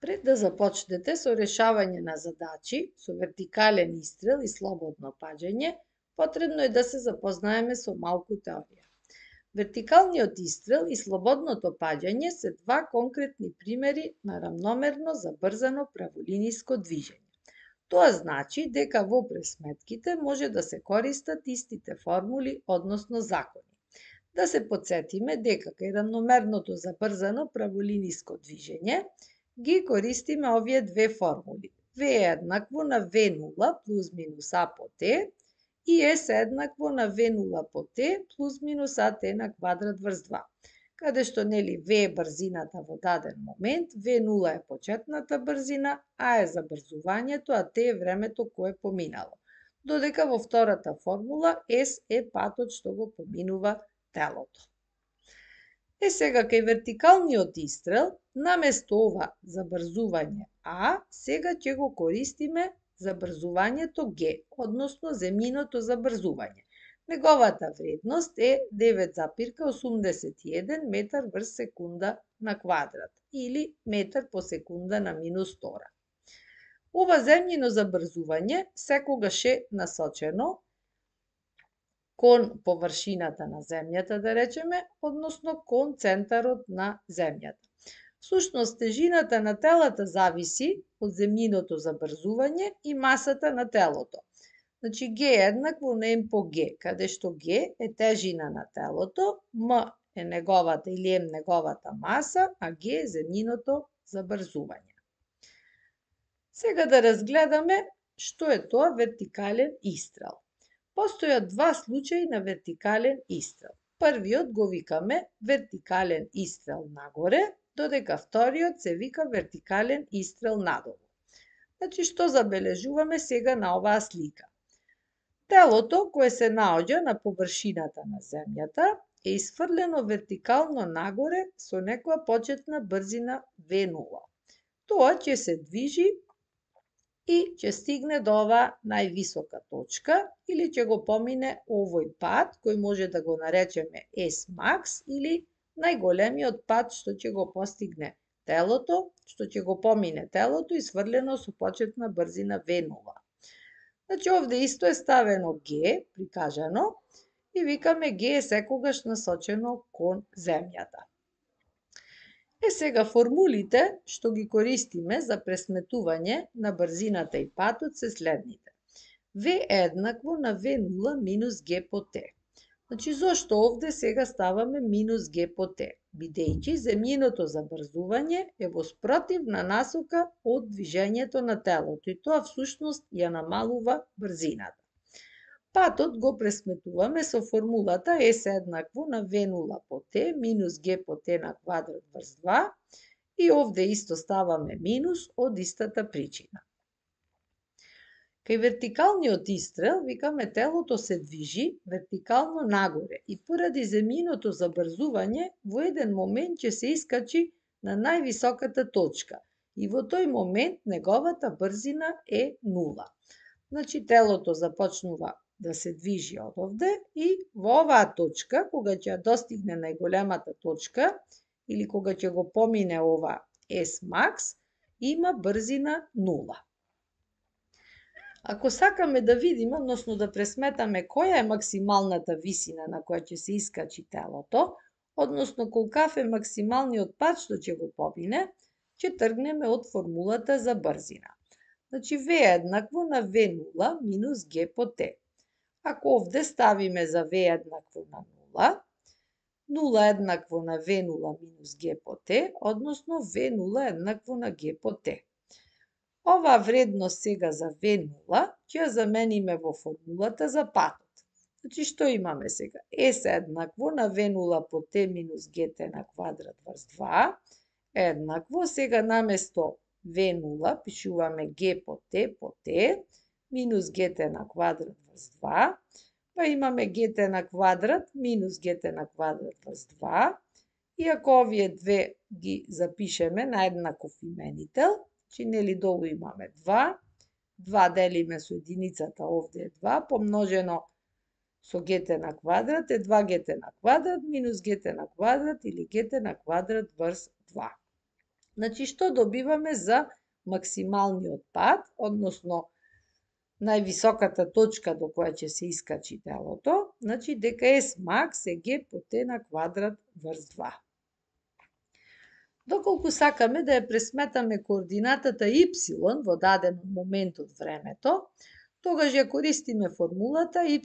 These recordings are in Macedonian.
Пред да започнете со решавање на задачи со вертикален истрел и слободно паѓање, потребно е да се запознаеме со малку теорија. Вертикалниот истрел и слободното паѓање се два конкретни примери на рамномерно забрзано праволиниско движење. Тоа значи дека во пресметките може да се користат истите формули, односно закони. Да се потсетиме дека кај рамномерното забрзано праволиниско движење ги користиме овие две формули. V еднакво на V0 плюс минус А по Т и S еднакво на V0 по Т плюс минус АТ на квадрат врз 2. Каде што V е брзината во даден момент, V0 е почетната брзина, А е забрзувањето, а Т е времето кое поминало. Додека во втората формула S е патот што го поминува телото. Сега кај вертикалниот истрел, наместо ова забрзување А, сега ќе го користиме забрзувањето Г, односно земјиното забрзување. Неговата вредност е 9,81 метар врз секунда на квадрат или метар по секунда на минус 2. Ова земјино забрзување секогаш е насочено кон површината на земјата, да речеме, односно кон центарот на земјата. Всушност, тежината на телата зависи од земјиното забрзување и масата на телото. Значи, Г е еднакво на М по Г, каде што Г е тежина на телото, М е неговата или М неговата маса, а Г е земјиното забрзување. Сега да разгледаме што е тоа вертикален истрел. Постојат два случаи на вертикален истрел. Првиот го викаме вертикален истрел нагоре, додека вториот се вика вертикален истрел надолу. Значи, што забележуваме сега на оваа слика? Телото кое се наоѓа на површината на земјата е исфрлено вертикално нагоре со некоја почетна брзина V0. Тоа ќе се движи и ќе стигне до оваа највисока точка или ќе го помине овој пат, кој може да го наречеме S-max или најголемиот пат што ќе го постигне телото, што ќе го помине телото исфрлено со почетна брзина V0. Значи, овде исто е ставено Г, прикажано, и викаме Г е секогаш насочено кон земјата. Сега формулите што ги користиме за пресметување на брзината и патот се следните. V еднакво на V0 минус Г по Т. Значи, зошто овде сега ставаме минус Г по Т? Бидејќи земјиното забрзување е во спротивна насока од движењето на телото и тоа всушност ја намалува брзината. Патот го пресметуваме со формулата S еднакво на V0 по Т минус Г по Т на квадрат врз 2 и овде исто ставаме минус од истата причина. Кај вертикалниот истрел, викаме телото се движи вертикално нагоре и поради земјиното забрзување во еден момент ќе се искачи на највисоката точка и во тој момент неговата брзина е 0. Значи, телото започнува да се движи од овде и во оваа точка, кога ќе ја достигне најголемата точка или кога ќе го помине ова S-max, има брзина 0. Ако сакаме да видиме, односно да пресметаме која е максималната висина на која ќе се искачи телото, односно колкав е максималниот пат што ќе го помине, ќе тргнеме од формулата за брзина. Значи, V еднакво на V0 минус Г по Т. Ако овде ставиме за V еднакво на 0, 0 еднакво на V0 минус Г по Т, односно V0 еднакво на Г по Т. Оваа вредност сега за V0 ќе ја замениме во формулата за патот. Значи, што имаме сега? S еднакво на V0 по Т минус GT на квадрат врз 2 еднакво, сега наместо V0 пишуваме G по T минус GT на квадрат врз 2, па имаме GT на квадрат минус GT на квадрат врз 2, и ако овие две ги запишеме на еднаков именител, че нели долу имаме 2, 2 делиме со единицата, овде е 2, помножено со GT на квадрат е 2 GT на квадрат минус GT на квадрат или GT на квадрат врз 2. Значи, што добиваме за максималниот пат, односно највисоката точка до која ќе се искачи телото, значи дека S max е G по T на квадрат врз 2. Доколку сакаме да ја пресметаме координатата y во даден момент од времето, тогаш ја користиме формулата y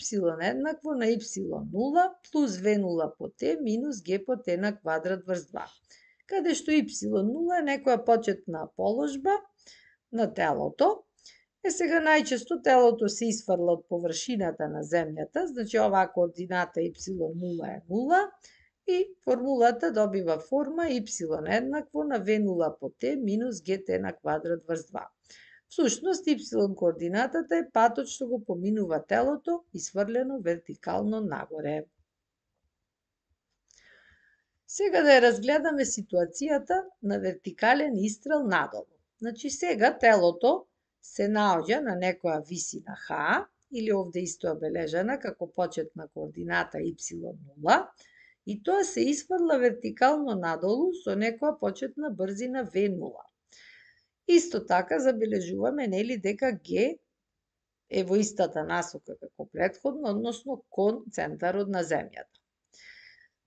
еднакво на y0 плюс v0 по t минус g по t на квадрат врз 2, каде што y0 е некоја почетна положба на телото. Сега најчесто телото се изфрла од површината на земјата, значи оваа координата y0 е 0 и формулата добива форма y еднакво на v0 по t минус gt на квадрат врз 2. Всушност, y координатата е патот што го поминува телото, изфрлено вертикално нагоре. Сега да ја разгледаме ситуацијата на вертикален истрел надолу. Значи сега телото се наоѓа на некоја висина h, или овде исто обележана како почетна координата y0, и тоа се изфрла вертикално надолу со некоја почетна брзина v0. Исто така забележуваме нели дека G е во истата насока како претходно, односно кон центарот на земјата.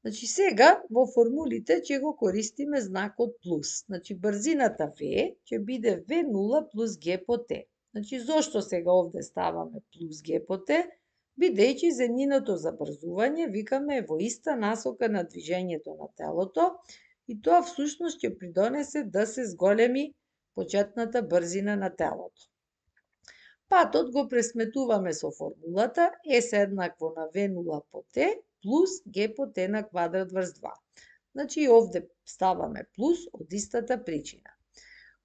Значи сега во формулите ќе го користиме знакот плюс. Значи брзината v ќе биде v0 плюс g по t. Значи зошто сега овде ставаме плюс g по t? Бидејќи земјиното забрзување викаме во иста насока на движењето на телото и тоа всушност ќе придонесе да се зголеми почетната брзина на телото. Патот го пресметуваме со формулата S еднакво на v0 по t плюс g по t на квадрат врз 2. Значи овде ставаме плюс од истата причина.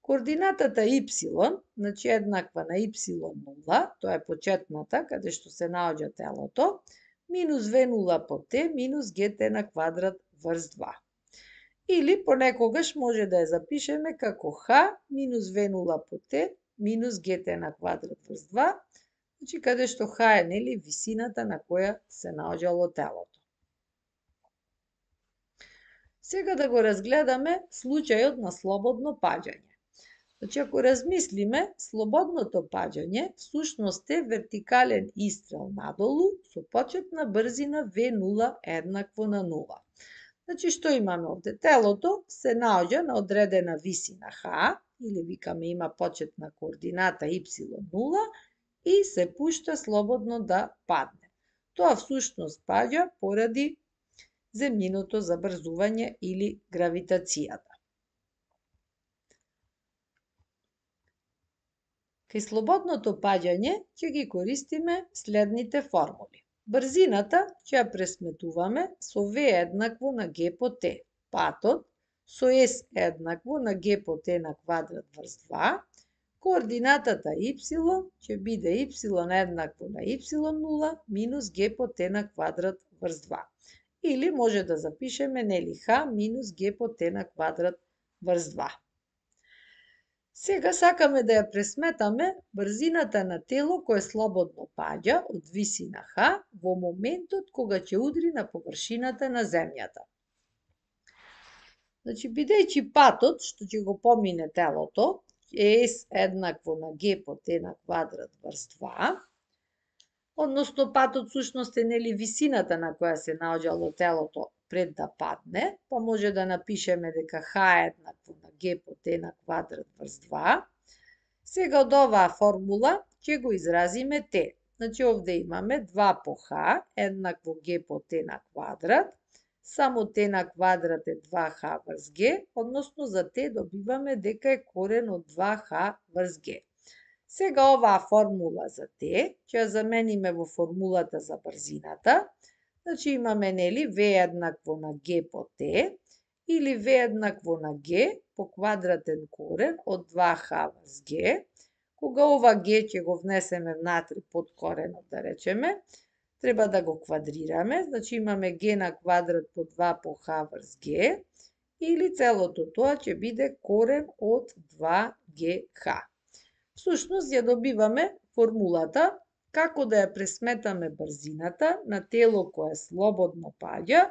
Координатата y, значи еднаква на y0, тоа е почетната каде што се наоѓа телото, минус v0 по t минус gt на квадрат врз 2. Или понекогаш може да ја запишеме како h минус v0 по t минус gt на квадрат врз 2, значи каде што h е нели висината на која се наоѓало телото. Сега да го разгледаме случајот на слободно паѓање. Значи, ако размислиме, слободното паѓање всушност е вертикален истрел надолу со почетна брзина v0 еднакво на 0. Значи, што имаме овде? Телото се наоѓа на одредена висина h, или викаме има почетна координата y0 и се пушта слободно да падне. Тоа всушност паѓа поради земјиното забрзување или гравитацијата. Кај слободното паѓање ќе ги користиме следните формули. Брзината ќе ја пресметуваме со v еднакво на g по t. Патот со s еднакво на g по t на квадрат врз 2. Координатата y ќе биде y еднакво на y0 минус g по t на квадрат врз 2. Или може да запишеме нели h минус g по t на квадрат врз 2. Сега сакаме да ја пресметаме брзината на тело кое слободно паѓа од висина h во моментот кога ќе удри на површината на земјата. Значи, бидејќи патот што ќе го помине телото е s еднакво на g по t на квадрат врз 2, односно патот всушност е нели висината на која се наоѓало телото пред да падне, па може да напишеме дека h еднакво на g по t на квадрат врз 2. Сега од оваа формула ќе го изразиме t. Значи овде имаме 2 по h еднакво g по t на квадрат, само t на квадрат е 2h врз g, односно за t добиваме дека е корен од 2h врз g. Сега оваа формула за t ќе ја замениме во формулата за брзината. Значи имаме нели v еднакво на g по t или v еднакво на g по квадратен корен од 2h врз g. Кога ова g ќе го внесеме внатре под коренот, да речеме, треба да го квадрираме. Значи имаме g на квадрат по 2 по h врз g или целото тоа ќе биде корен од 2gh. Всушност ја добиваме формулата како да ја пресметаме брзината на тело кое слободно паѓа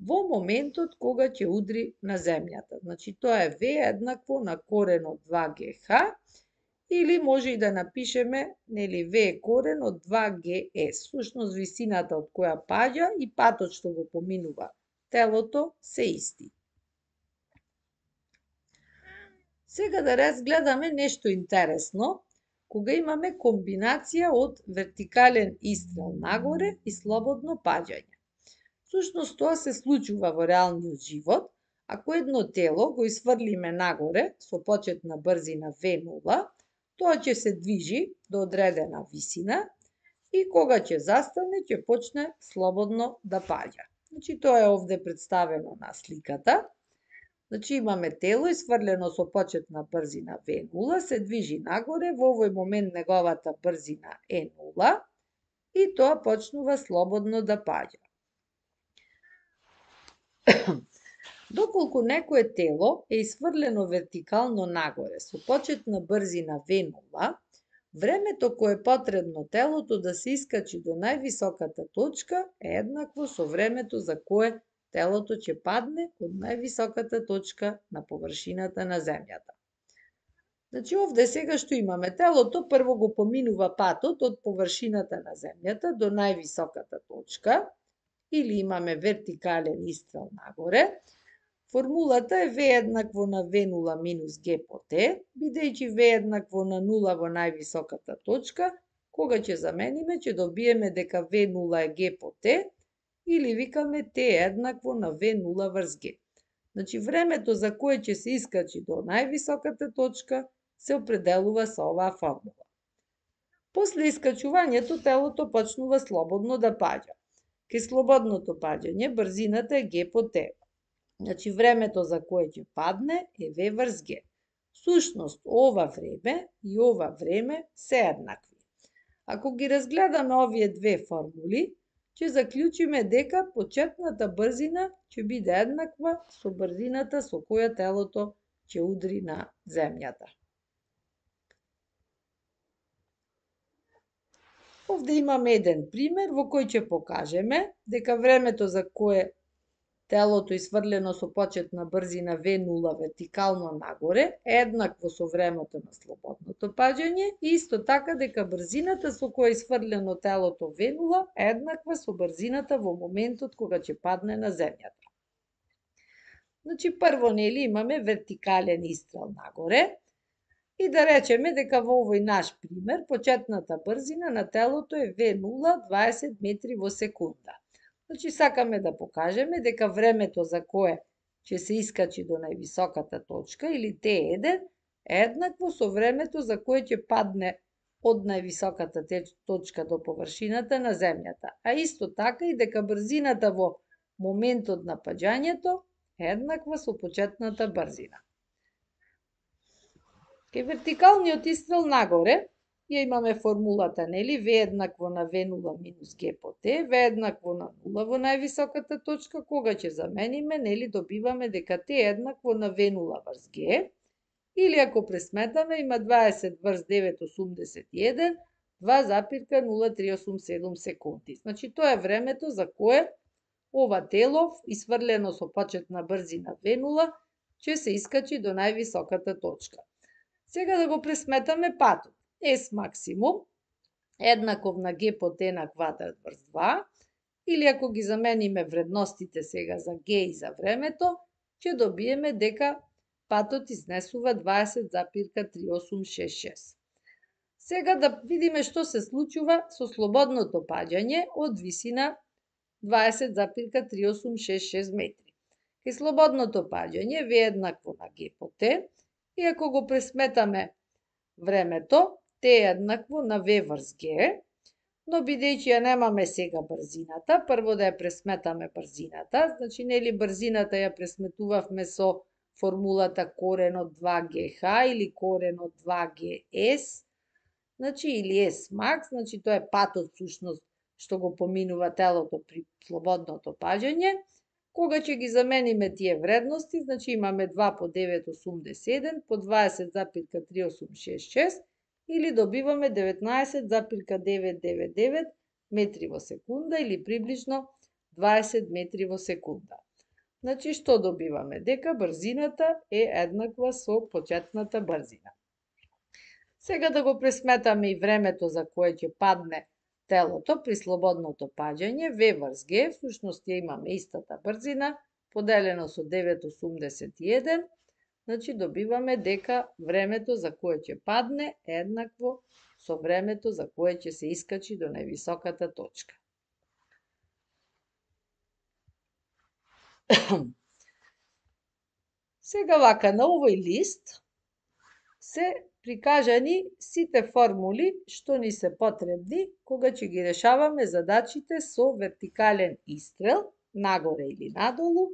во моментот кога ќе удри на земјата. Значи тоа е V еднакво на корен од 2GH, или може и да напишеме, нели, V е корен од 2GS. Всушност висината од која паѓа и патот што го поминува телото се исти. Сега да разгледаме нешто интересно, кога имаме комбинација од вертикален истрел нагоре и слободно паѓање. Всушност тоа се случува во реалниот живот, ако едно тело го изфрлиме нагоре со почетна брзина V0, тоа ќе се движи до одредена висина и кога ќе застане, ќе почне слободно да паѓа. Значи тоа е овде представено на сликата. Значи имаме тело изфрлено со почетна брзина V0, се движи нагоре, во овој момент неговата брзина е 0 и тоа почнува слободно да паѓа. Доколку некое тело е изфрлено вертикално нагоре со почетна брзина V0, времето кое е потребно телото да се искачи до највисоката точка е еднакво со времето за кое телото ќе падне од највисоката точка на површината на земјата. Значи овде сега што имаме, телото прво го поминува патот од површината на земјата до највисоката точка, или имаме вертикален истрел нагоре. Формулата е V еднакво на V0 минус G по T, бидејќи V еднакво на 0 во највисоката точка, кога ќе замениме, ќе добиеме дека V0 е G по T, или викаме T еднакво на V0 врз G. Значи времето за кое ќе се искачи до највисоката точка се определува со оваа формула. После искачувањето телото почнува слободно да паѓа. Кај слободното паѓање брзината е G по T. Значи времето за кое ќе падне е V врз G. Всушност ова време и ова време се еднакви. Ако ги разгледаме овие две формули, ќе заклучиме дека почетната брзина ќе биде еднаква со брзината со која телото ќе удри на земјата. Овде имаме еден пример во кој ќе покажеме дека времето за кое телото изфрлено со почетна брзина V0 вертикално нагоре е еднакво со времето на слободното паѓање и исто така дека брзината со која изфрлено телото V0 е еднаква со брзината во моментот кога ќе падне на земјата. Значи прво нели имаме вертикален истрел нагоре и да речеме дека во овој наш пример почетната брзина на телото е V0 20 метри во секунда. Значи сакаме да покажеме дека времето за кое ќе се искачи до највисоката точка или T1 е еднакво со времето за кое ќе падне од највисоката точка до површината на земјата, а исто така и дека брзината во моментот на паѓањето е еднаква со почетната брзина. Кај вертикалниот истрел нагоре ја имаме формулата, нели, V еднакво на V0 минус G по T, V еднакво на 0 во највисоката точка, кога ќе замениме, нели, добиваме дека T еднакво на V0 врз G, или ако пресметаме, има 20 врз 9,81, 2,0387 секунди. Значи, тоа е времето за кое ова тело, изфрлено со почетна брзина V0, ќе се искачи до највисоката точка. Сега да го пресметаме патот. S максимум еднаков на G по T на квадрат врз 2, или ако ги замениме вредностите сега за G и за времето, ќе добиеме дека патот изнесува 20,3866. Сега да видиме што се случува со слободното паѓање од висина 20,3866 метри. Кај слободното паѓање V еднакво на G по T, и ако го пресметаме времето, T еднакво на V врз G, но бидејќи ја немаме сега брзината, прво да ја пресметаме брзината, значи нели брзината ја пресметувавме со формулата корен од 2GH или корен од 2GS, значи или S max, значи тоа е патот всушност што го поминува телото при слободното паѓање. Кога ќе ги замениме тие вредности, значи имаме 2 по 9,87 по 20,3866, или добиваме 19,999 метри во секунда или приближно 20 метри во секунда. Значи, што добиваме? Дека брзината е еднаква со почетната брзина. Сега да го пресметаме и времето за кое ќе падне телото при слободното паѓање, V врз G, всушност ја имаме истата брзина, поделено со 9,81, значи добиваме дека времето за кое ќе падне е еднакво со времето за кое ќе се искачи до највисоката точка. Сега вака на овој лист се прикажани сите формули што ни се потребни кога ќе ги решаваме задачите со вертикален истрел, нагоре или надолу,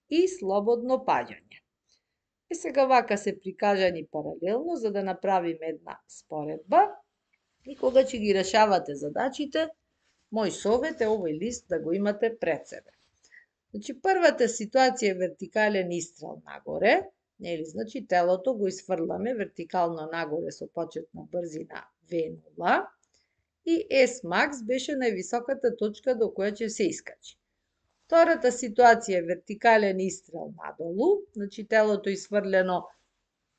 и слободно паѓање. И сега вака се прикажани паралелно за да направиме една споредба и кога ќе ги решавате задачите, мој совет е овој лист да го имате пред себе. Значи, првата ситуација е вертикален истрел нагоре, нели, значи телото го изфрламе вертикално нагоре со почетна брзина V0 и S max беше највисоката точка до која ќе се искачи. Втората ситуација е вертикален истрел надолу, значи телото изфрлено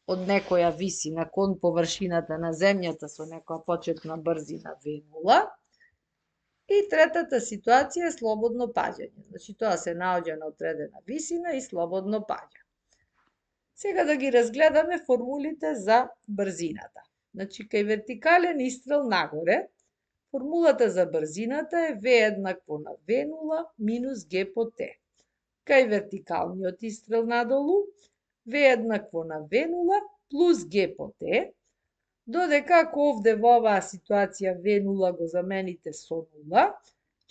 од некоја висина кон површината на земјата со некоја почетна брзина V0. И третата ситуација е слободно паѓање. Значи, тоа се наоѓа на одредена висина и слободно паѓа. Сега да ги разгледаме формулите за брзината. Значи, кај вертикален истрел нагоре, формулата за брзината е V еднакво на V0 минус G по T. Кај вертикалниот истрел надолу, V еднакво на V0 плюс G по T, додека ако овде во оваа ситуација V0 го замените со 0,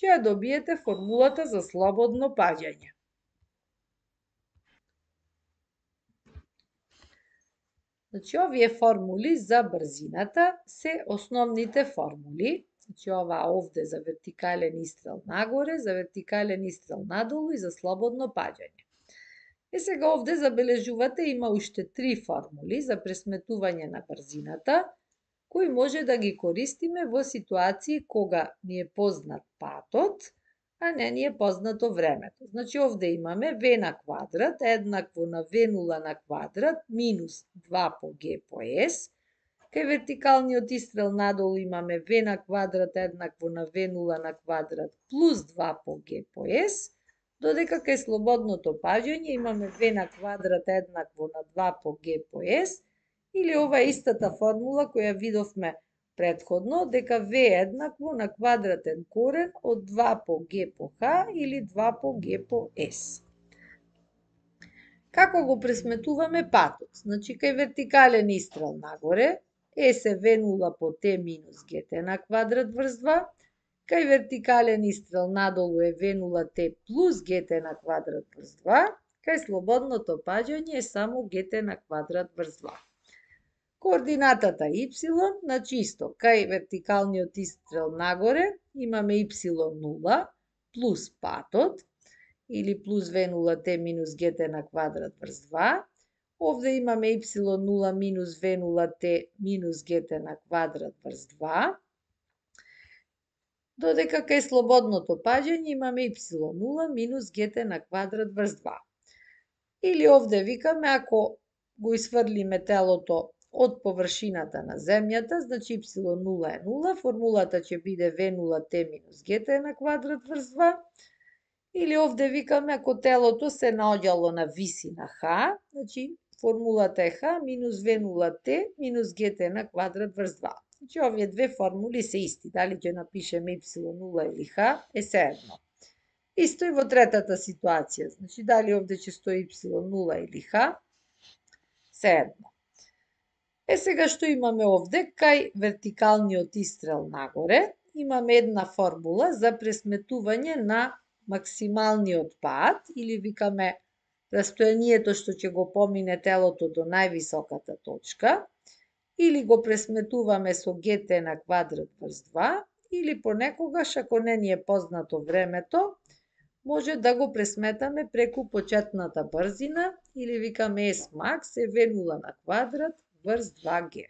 ќе ја добиете формулата за слободно паѓање. Значи, овие формули за брзината се основните формули. Значи, ова овде за вертикален истрел нагоре, за вертикален истрел надолу и за слободно паѓање. И сега овде забележувате има уште 3 формули за пресметување на брзината, кои може да ги користиме во ситуации кога ни е познат патот, а не ни е познато времето. Значи, овде имаме V на квадрат еднакво на V0 на квадрат минус 2 по G по S. Кај вертикалниот истрел надолу имаме V на квадрат еднакво на V0 на квадрат плюс 2 по G по S, додека кај слободното паѓање имаме V на квадрат еднакво на 2 по G по S, или ова е истата формула која видовме предходно, дека V е еднакво на квадратен корен од 2 по G по H или 2 по G по S. Како го пресметуваме патот? Значи, кај вертикален истрел нагоре, S е V0 по T минус GT на квадрат врз 2, кај вертикален истрел надолу е V0T плюс GT на квадрат врз 2, кај слободното паѓање е само GT на квадрат врз 2. Координатата y, значи исто, кај вертикалниот истрел нагоре имаме y0 плюс патот, или плюс V0T минус GT на квадрат врз 2. Овде имаме y0 минус V0T минус GT на квадрат врз 2. Додека кај слободното паѓање имаме y0 минус GT на квадрат врз 2. Или овде викаме, ако го изфрлиме телото од површината на земјата, значи y0 е 0, формулата ќе биде V0T минус GT на квадрат врз 2. Или овде викаме, ако телото се наоѓало на висина H, значи формулата е H минус V0T минус GT на квадрат врз 2. Значи, овие две формули се исти. Дали ќе напишеме y0 или H е се едно. Исто и во третата ситуација. Значи, дали овде ќе стои y0 или H, се едно. Сега што имаме овде, кај вертикалниот истрел нагоре, имаме една формула за пресметување на максималниот пат, или викаме растојанието што ќе го помине телото до највисоката точка, или го пресметуваме со GT на квадрат врз 2, или понекогаш, ако не ни е познато времето, може да го пресметаме преку почетната брзина, или викаме S max е V0 на квадрат врз 2G.